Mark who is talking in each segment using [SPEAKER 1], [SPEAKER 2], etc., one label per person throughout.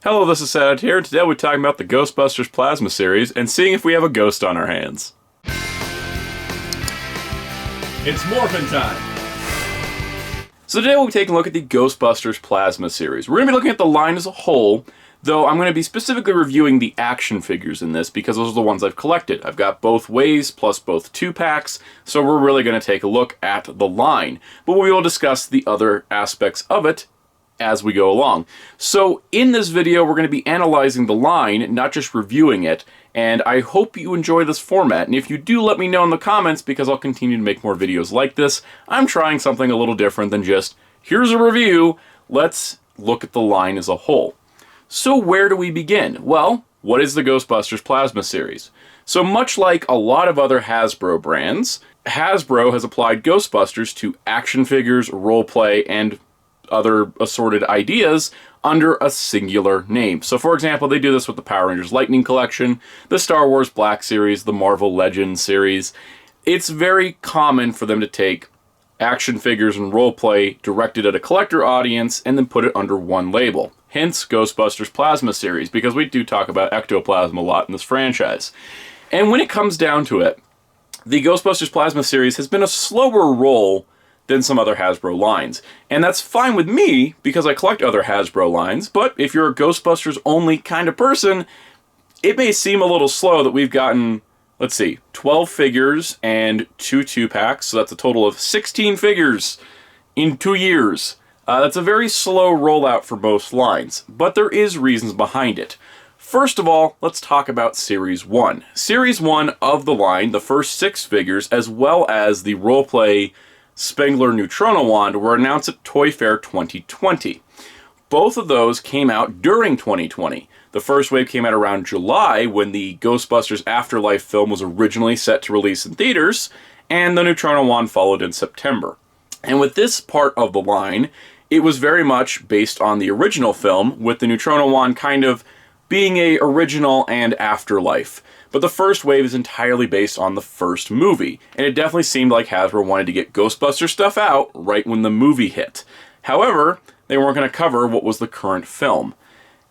[SPEAKER 1] Hello, this is Soundout here, and today we're talking about the Ghostbusters Plasma series and seeing if we have a ghost on our hands.
[SPEAKER 2] It's morphin' time!
[SPEAKER 1] So today we'll be taking a look at the Ghostbusters Plasma series. We're going to be looking at the line as a whole, though I'm going to be specifically reviewing the action figures in this because those are the ones I've collected. I've got both ways, plus both 2-packs, so we're really going to take a look at the line. But we will discuss the other aspects of it as we go along. So in this video, we're going to be analyzing the line, not just reviewing it, and I hope you enjoy this format. And if you do, let me know in the comments, because I'll continue to make more videos like this. I'm trying something a little different than just, here's a review, let's look at the line as a whole. So where do we begin? Well, what is the Ghostbusters Plasma series? So much like a lot of other Hasbro brands, Hasbro has applied Ghostbusters to action figures, roleplay, and other assorted ideas under a singular name. So for example, they do this with the Power Rangers Lightning Collection, the Star Wars Black series, the Marvel Legends series. It's very common for them to take action figures and roleplay directed at a collector audience and then put it under one label. Hence Ghostbusters Plasma series, because we do talk about ectoplasm a lot in this franchise. And when it comes down to it, the Ghostbusters Plasma series has been a slower roll than some other Hasbro lines. And that's fine with me, because I collect other Hasbro lines, but if you're a Ghostbusters only kind of person, it may seem a little slow that we've gotten, let's see, 12 figures and 2-packs, so that's a total of 16 figures in 2 years. That's a very slow rollout for most lines, but there is reasons behind it. First of all, let's talk about Series 1. Series 1 of the line, the first 6 figures, as well as the roleplay Spengler Neutrona Wand, were announced at Toy Fair 2020. Both of those came out during 2020. The first wave came out around July, when the Ghostbusters Afterlife film was originally set to release in theaters, and the Neutrona Wand followed in September. And with this part of the line, it was very much based on the original film, with the Neutrona Wand kind of being a original and Afterlife. But the first wave is entirely based on the first movie, and it definitely seemed like Hasbro wanted to get Ghostbusters stuff out right when the movie hit. However, they weren't going to cover what was the current film.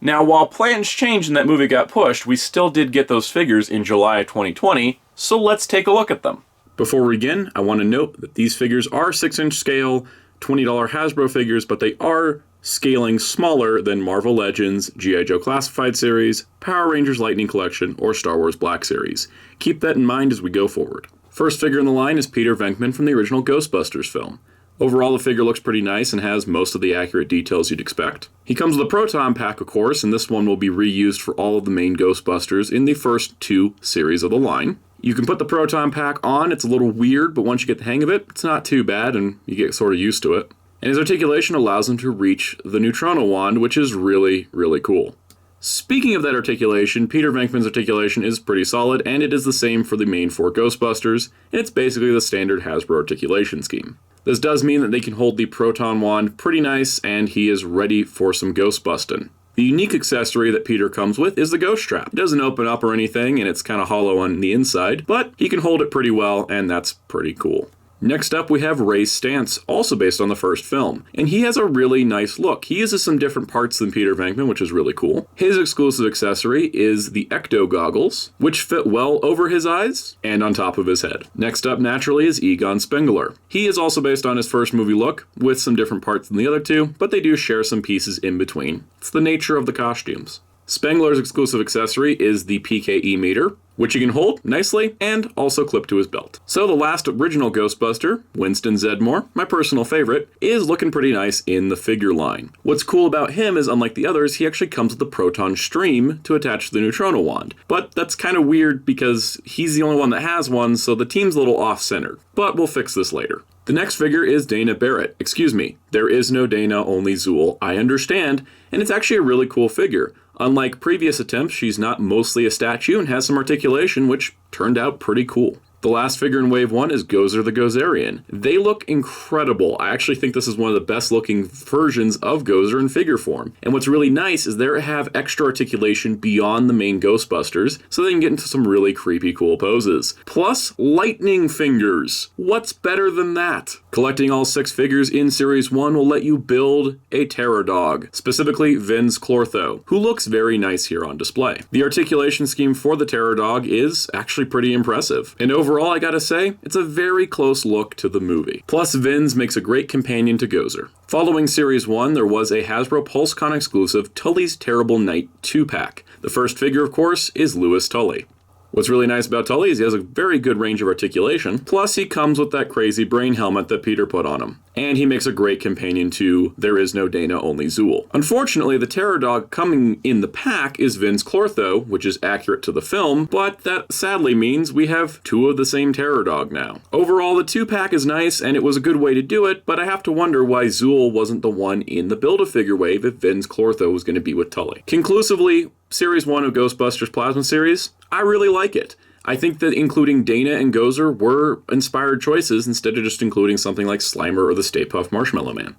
[SPEAKER 1] Now, while plans changed and that movie got pushed, we still did get those figures in July of 2020, so let's take a look at them. Before we begin, I want to note that these figures are 6-inch scale, $20 Hasbro figures, but they are scaling smaller than Marvel Legends, G.I. Joe Classified Series, Power Rangers Lightning Collection, or Star Wars Black Series. Keep that in mind as we go forward. First figure in the line is Peter Venkman from the original Ghostbusters film. Overall, the figure looks pretty nice and has most of the accurate details you'd expect. He comes with a Proton Pack, of course, and this one will be reused for all of the main Ghostbusters in the first 2 series of the line. You can put the Proton Pack on, it's a little weird, but once you get the hang of it, it's not too bad and you get sort of used to it. And his articulation allows him to reach the Neutrona Wand, which is really, really cool. Speaking of that articulation, Peter Venkman's articulation is pretty solid, and it is the same for the main 4 Ghostbusters, and it's basically the standard Hasbro articulation scheme. This does mean that they can hold the Proton Wand pretty nice, and he is ready for some Ghostbusting. The unique accessory that Peter comes with is the Ghost Strap. It doesn't open up or anything, and it's kind of hollow on the inside, but he can hold it pretty well, and that's pretty cool. Next up, we have Ray's Stance, also based on the first film, and he has a really nice look. He uses some different parts than Peter Venkman, which is really cool. His exclusive accessory is the Ecto Goggles, which fit well over his eyes and on top of his head. Next up, naturally, is Egon Spengler. He is also based on his first movie look, with some different parts than the other 2, but they do share some pieces in between. It's the nature of the costumes. Spengler's exclusive accessory is the PKE meter, which he can hold nicely and also clip to his belt. So the last original Ghostbuster, Winston Zeddemore, my personal favorite, is looking pretty nice in the figure line. What's cool about him is, unlike the others, he actually comes with the proton stream to attach to the Neutrona Wand. But that's kind of weird because he's the only one that has one, so the team's a little off-centered. But we'll fix this later. The next figure is Dana Barrett. Excuse me, there is no Dana, only Zool. I understand, and it's actually a really cool figure. Unlike previous attempts, she's not mostly a statue and has some articulation, which turned out pretty cool. The last figure in Wave 1 is Gozer the Gozerian. They look incredible. I actually think this is one of the best looking versions of Gozer in figure form. And what's really nice is they have extra articulation beyond the main Ghostbusters, so they can get into some really creepy cool poses. Plus, lightning fingers. What's better than that? Collecting all 6 figures in Series 1 will let you build a Terror Dog, specifically Vince Clortho, who looks very nice here on display. The articulation scheme for the Terror Dog is actually pretty impressive. And overall, I gotta say, it's a very close look to the movie. Plus, Vince makes a great companion to Gozer. Following Series 1, there was a Hasbro PulseCon exclusive Tully's Terrible Night 2-pack. The first figure, of course, is Louis Tully. What's really nice about Tully is he has a very good range of articulation, plus he comes with that crazy brain helmet that Peter put on him. And he makes a great companion to There Is No Dana, Only Zool. Unfortunately, the Terror Dog coming in the pack is Vince Clortho, which is accurate to the film, but that sadly means we have 2 of the same Terror Dog now. Overall, the 2-pack is nice, and it was a good way to do it, but I have to wonder why Zool wasn't the one in the Build-A-Figure wave if Vince Clortho was going to be with Tully. Conclusively, Series 1 of Ghostbusters Plasma Series, I really like it. I think that including Dana and Gozer were inspired choices instead of just including something like Slimer or the Stay Puft Marshmallow Man.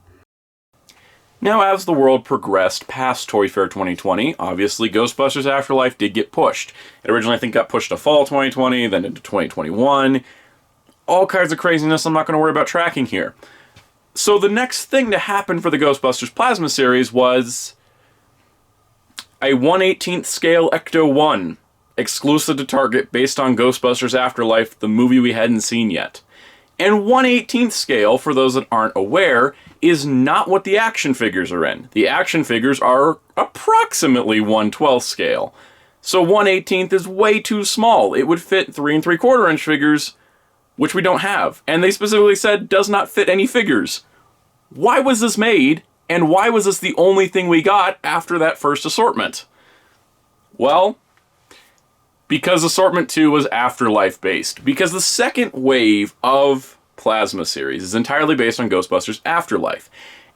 [SPEAKER 1] Now, as the world progressed past Toy Fair 2020, obviously Ghostbusters Afterlife did get pushed. It originally, I think, got pushed to fall 2020, then into 2021. All kinds of craziness I'm not going to worry about tracking here. So the next thing to happen for the Ghostbusters Plasma Series was a 1/18th scale Ecto-1, exclusive to Target, based on Ghostbusters Afterlife, the movie we hadn't seen yet. And 1/18th scale, for those that aren't aware, is not what the action figures are in. The action figures are approximately 1/12th scale. So 1/18th is way too small. It would fit 3 3/4 inch figures, which we don't have. And they specifically said does not fit any figures. Why was this made? And why was this the only thing we got after that first assortment? Well, because Assortment 2 was Afterlife based. Because the second wave of Plasma series is entirely based on Ghostbusters Afterlife.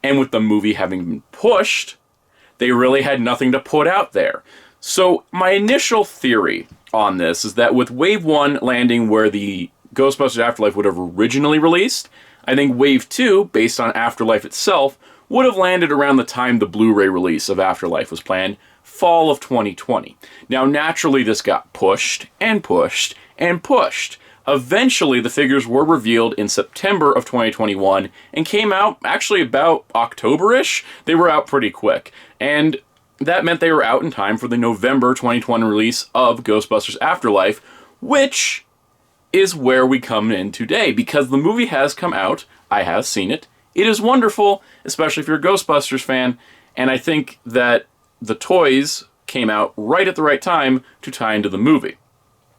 [SPEAKER 1] And with the movie having been pushed, they really had nothing to put out there. So my initial theory on this is that with Wave 1 landing where the Ghostbusters Afterlife would have originally released, I think Wave 2, based on Afterlife itself, would have landed around the time the Blu-ray release of Afterlife was planned, fall of 2020. Now, naturally, this got pushed and pushed and pushed. Eventually, the figures were revealed in September of 2021 and came out actually about October-ish. They were out pretty quick. And that meant they were out in time for the November 2020 release of Ghostbusters Afterlife, which is where we come in today, because the movie has come out. I have seen it. It is wonderful, especially if you're a Ghostbusters fan, and I think that the toys came out right at the right time to tie into the movie.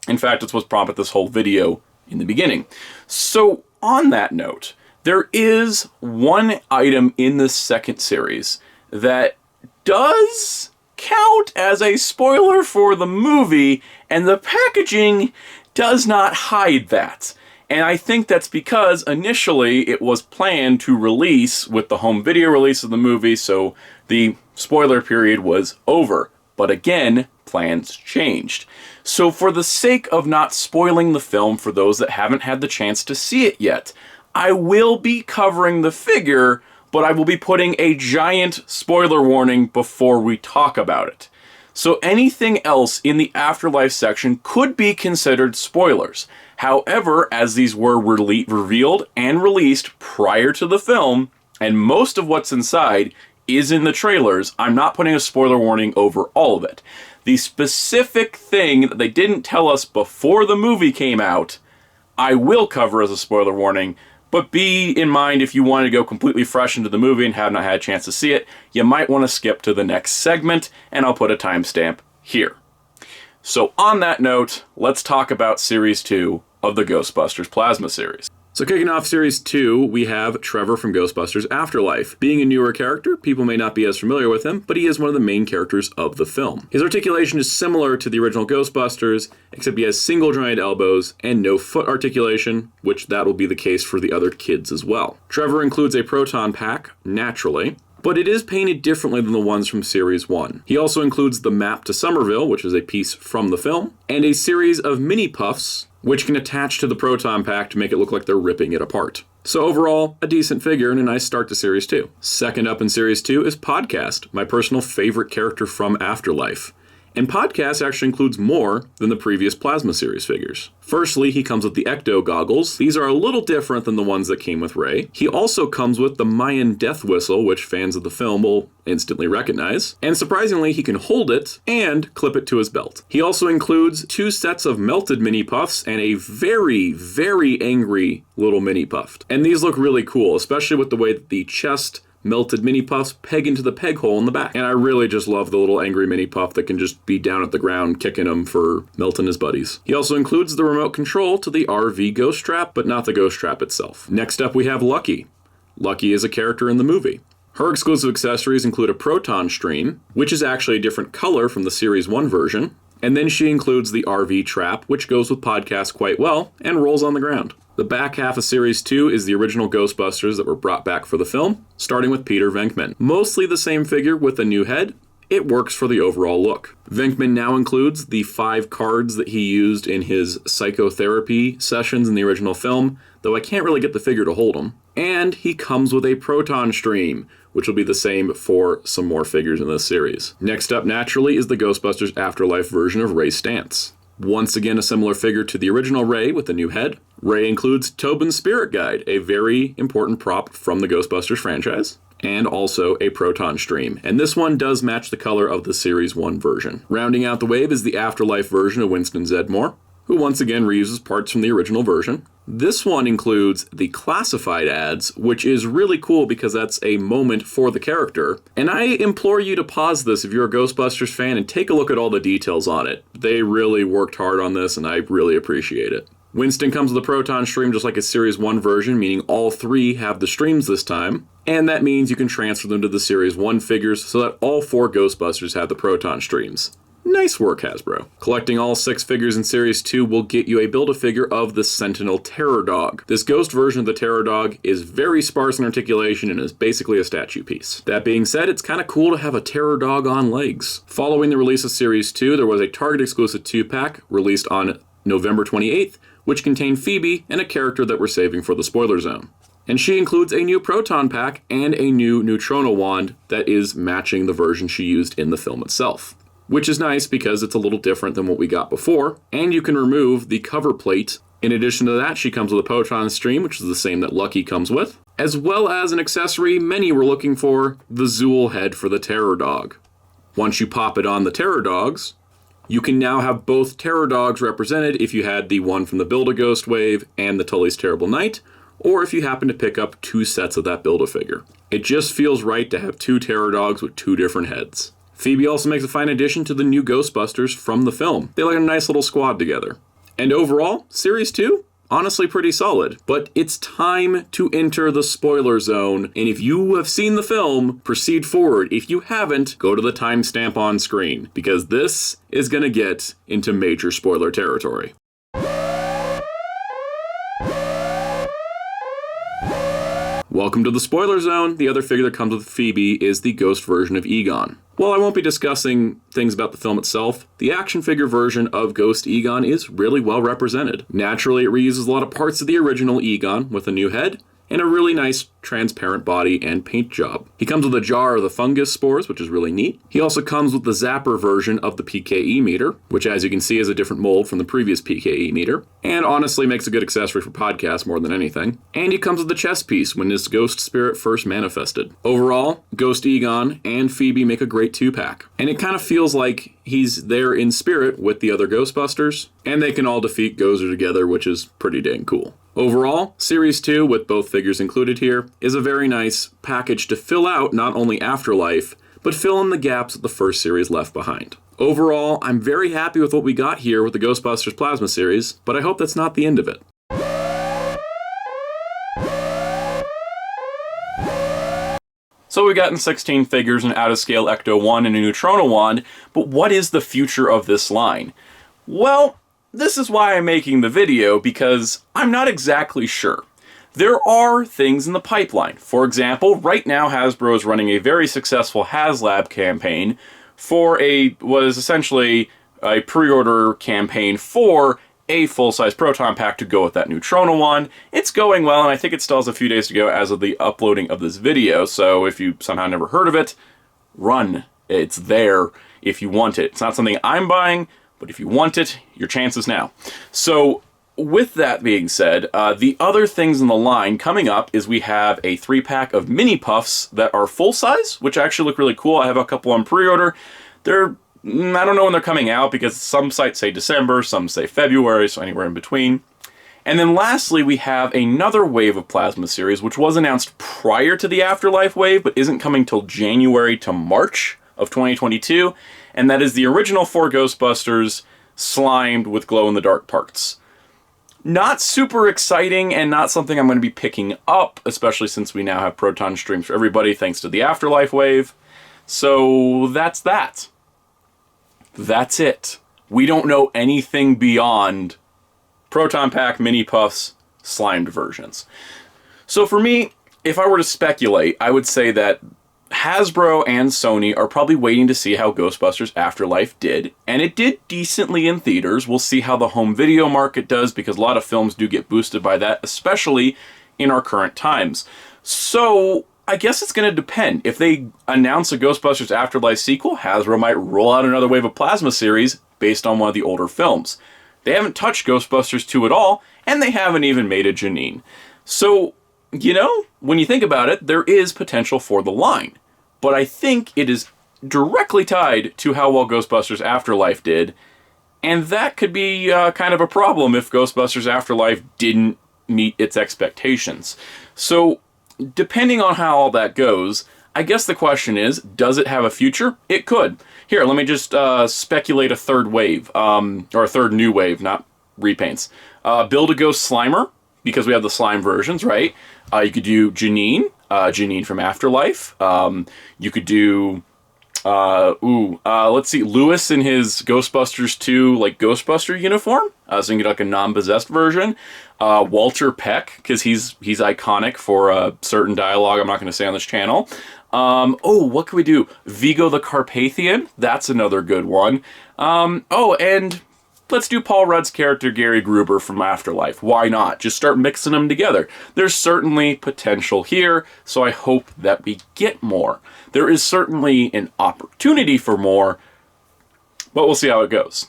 [SPEAKER 1] In fact, it's what prompted this whole video in the beginning. So, on that note, there is one item in this second series that does count as a spoiler for the movie, and the packaging does not hide that. And I think that's because initially it was planned to release with the home video release of the movie, so the spoiler period was over. But again, plans changed. So for the sake of not spoiling the film for those that haven't had the chance to see it yet, I will be covering the figure, but I will be putting a giant spoiler warning before we talk about it. So anything else in the Afterlife section could be considered spoilers. However, as these were revealed and released prior to the film, and most of what's inside is in the trailers, I'm not putting a spoiler warning over all of it. The specific thing that they didn't tell us before the movie came out, I will cover as a spoiler warning, but be in mind if you want to go completely fresh into the movie and have not had a chance to see it, you might want to skip to the next segment, and I'll put a timestamp here. So on that note, let's talk about Series 2 of the Ghostbusters Plasma series. So kicking off Series 2, we have Trevor from Ghostbusters Afterlife. Being a newer character, people may not be as familiar with him, but he is one of the main characters of the film. His articulation is similar to the original Ghostbusters, except he has single jointed elbows and no foot articulation, which that will be the case for the other kids as well. Trevor includes a proton pack, naturally. but it is painted differently than the ones from Series 1. He also includes the map to Somerville, which is a piece from the film, and a series of mini puffs, which can attach to the proton pack to make it look like they're ripping it apart. So overall, a decent figure and a nice start to Series 2. Second up in Series 2 is Podcast, my personal favorite character from Afterlife. And Podcast actually includes more than the previous Plasma Series figures. Firstly, he comes with the Ecto goggles. These are a little different than the ones that came with Rey. He also comes with the Mayan death whistle, which fans of the film will instantly recognize. And surprisingly, he can hold it and clip it to his belt. He also includes 2 sets of melted mini puffs and a very, very angry little mini puff. And these look really cool, especially with the way that the chest melted mini puffs peg into the peg hole in the back. And I really just love the little angry mini puff that can just be down at the ground kicking him for melting his buddies. He also includes the remote control to the RV ghost trap, but not the ghost trap itself. Next up we have Lucky. Lucky is a character in the movie. Her exclusive accessories include a proton stream, which is actually a different color from the Series 1 version, and then she includes the RV trap, which goes with Podcast quite well and rolls on the ground. The back half of Series 2 is the original Ghostbusters that were brought back for the film, starting with Peter Venkman. Mostly the same figure with a new head. It works for the overall look. Venkman now includes the 5 cards that he used in his psychotherapy sessions in the original film, though I can't really get the figure to hold them. And he comes with a proton stream, which will be the same for some more figures in this series. Next up, naturally, is the Ghostbusters Afterlife version of Rey Stantz. Once again, a similar figure to the original Rey with a new head. Rey includes Tobin's Spirit Guide, a very important prop from the Ghostbusters franchise, and also a proton stream. And this one does match the color of the Series 1 version. Rounding out the wave is the Afterlife version of Winston Zeddemore, who once again reuses parts from the original version. This one includes the classified ads, which is really cool because that's a moment for the character. And I implore you to pause this if you're a Ghostbusters fan and take a look at all the details on it. They really worked hard on this and I really appreciate it. Winston comes with a proton stream just like a Series 1 version, meaning all 3 have the streams this time. And that means you can transfer them to the Series 1 figures so that all 4 Ghostbusters have the proton streams. Nice work, Hasbro. Collecting all 6 figures in Series 2 will get you a Build-A-Figure of the Sentinel Terror Dog. This ghost version of the Terror Dog is very sparse in articulation and is basically a statue piece. That being said, it's kind of cool to have a Terror Dog on legs. Following the release of Series 2, there was a Target exclusive 2-pack released on November 28th, which contained Phoebe and a character that we're saving for the spoiler zone. And she includes a new proton pack and a new neutrino wand that is matching the version she used in the film itself. Which is nice because it's a little different than what we got before, and you can remove the cover plate. In addition to that, she comes with a proton stream, which is the same that Lucky comes with, as well as an accessory many were looking for, the Zool head for the Terror Dog. Once you pop it on the Terror Dogs, you can now have both Terror Dogs represented if you had the one from the Build-A-Ghost wave and the Tully's Terrible Night, or if you happen to pick up 2 sets of that Build-A-Figure. It just feels right to have 2 Terror Dogs with 2 different heads. Phoebe also makes a fine addition to the new Ghostbusters from the film. They look like a nice little squad together. And overall, Series 2, honestly pretty solid. But it's time to enter the spoiler zone, and if you have seen the film, proceed forward. If you haven't, go to the timestamp on screen, because this is gonna get into major spoiler territory. Welcome to the spoiler zone. The other figure that comes with Phoebe is the ghost version of Egon. While I won't be discussing things about the film itself, the action figure version of Ghost Egon is really well represented. Naturally, it reuses a lot of parts of the original Egon with a new head, and a really nice transparent body and paint job. He comes with a jar of the fungus spores, which is really neat. He also comes with the Zapper version of the PKE meter, which as you can see is a different mold from the previous PKE meter, and honestly makes a good accessory for podcasts more than anything. And he comes with the chest piece when his ghost spirit first manifested. Overall, Ghost Egon and Phoebe make a great 2-pack, and it kind of feels like he's there in spirit with the other Ghostbusters, and they can all defeat Gozer together, which is pretty dang cool. Overall, Series 2, with both figures included here, is a very nice package to fill out not only Afterlife, but fill in the gaps that the first series left behind. Overall, I'm very happy with what we got here with the Ghostbusters Plasma series, but I hope that's not the end of it. So we've gotten 16 figures, an out-of-scale Ecto-1 and a Neutrona wand, but what is the future of this line? Well, this is why I'm making the video, because I'm not exactly sure. There are things in the pipeline. For example, right now Hasbro is running a very successful HasLab campaign for what is essentially a pre-order campaign for a full-size Proton Pack to go with that Neutrona one. It's going well, and I think it still has a few days to go as of the uploading of this video, so if you somehow never heard of it, run. It's there if you want it. It's not something I'm buying, but if you want it, your chance is now. So, with that being said, the other things in the line coming up is we have a 3-pack of mini puffs that are full-size, which actually look really cool. I have a couple on pre-order. I don't know when they're coming out because some sites say December, some say February, so anywhere in between. And then lastly, we have another wave of Plasma series, which was announced prior to the Afterlife wave, but isn't coming till January to March of 2022, and that is the original 4 Ghostbusters slimed with glow-in-the-dark parts. Not super exciting and not something I'm going to be picking up, especially since we now have Proton streams for everybody thanks to the Afterlife wave. So that's that. That's it. We don't know anything beyond Proton Pack, Mini Puffs, slimed versions. So for me, if I were to speculate, I would say that Hasbro and Sony are probably waiting to see how Ghostbusters Afterlife did, and it did decently in theaters. We'll see how the home video market does, because a lot of films do get boosted by that, especially in our current times. So I guess it's going to depend. If they announce a Ghostbusters Afterlife sequel, Hasbro might roll out another wave of Plasma series based on one of the older films. They haven't touched Ghostbusters 2 at all, and they haven't even made a Janine. So, you know, when you think about it, there is potential for the line. But I think it is directly tied to how well Ghostbusters Afterlife did, and that could be kind of a problem if Ghostbusters Afterlife didn't meet its expectations. So, depending on how all that goes, I guess the question is, does it have a future? It could. Here, let me just speculate a third wave, or a third new wave, not repaints. Build a Ghost Slimer, because we have the slime versions, right? You could do Janine, Janine from Afterlife. You could do, let's see, Lewis in his Ghostbusters 2, like, Ghostbuster uniform. So you can get, like, a non-possessed version. Walter Peck, because he's iconic for a certain dialogue I'm not going to say on this channel. What can we do? Vigo the Carpathian, that's another good one. And let's do Paul Rudd's character, Gary Gruber, from Afterlife. Why not? Just start mixing them together. There's certainly potential here, so I hope that we get more. There is certainly an opportunity for more, but we'll see how it goes.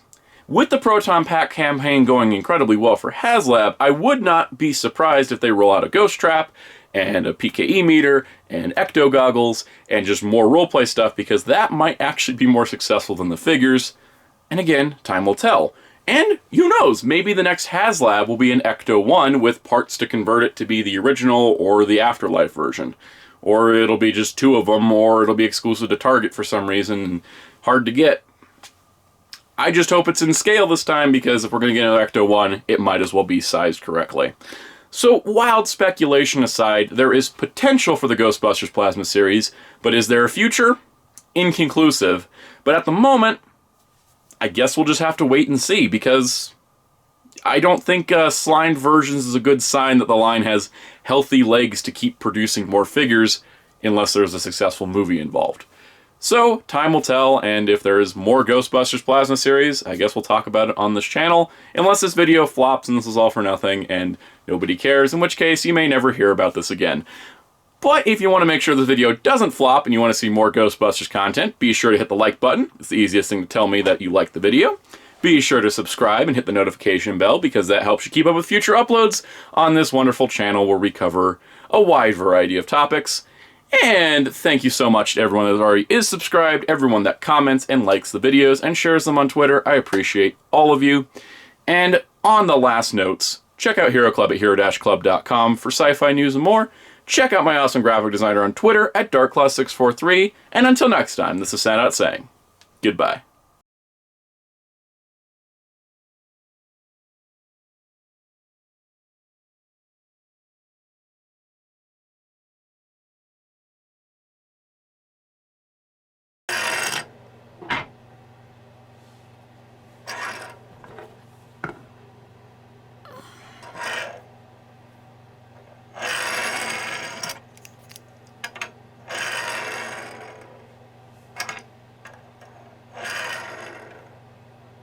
[SPEAKER 1] With the Proton Pack campaign going incredibly well for HasLab, I would not be surprised if they roll out a Ghost Trap, and a PKE meter, and ecto goggles, and just more roleplay stuff, because that might actually be more successful than the figures. And again, time will tell. And who knows, maybe the next HasLab will be an Ecto 1 with parts to convert it to be the original or the Afterlife version. Or it'll be just 2 of them, or it'll be exclusive to Target for some reason, and hard to get. I just hope it's in scale this time, because if we're going to get an Ecto 1, it might as well be sized correctly. So, wild speculation aside, there is potential for the Ghostbusters Plasma series, but is there a future? Inconclusive. But at the moment, I guess we'll just have to wait and see, because I don't think slimed versions is a good sign that the line has healthy legs to keep producing more figures, unless there's a successful movie involved. So, time will tell, and if there is more Ghostbusters Plasma series, I guess we'll talk about it on this channel, unless this video flops and this is all for nothing and nobody cares, in which case you may never hear about this again. But if you want to make sure this video doesn't flop and you want to see more Ghostbusters content, be sure to hit the like button. It's the easiest thing to tell me that you like the video. Be sure to subscribe and hit the notification bell, because that helps you keep up with future uploads on this wonderful channel where we cover a wide variety of topics. And thank you so much to everyone that already is subscribed, everyone that comments and likes the videos and shares them on Twitter. I appreciate all of you. And on the last notes, check out Hero Club at hero-club.com for sci-fi news and more. Check out my awesome graphic designer on Twitter at darkclaw643. And until next time, this is Soundout saying goodbye.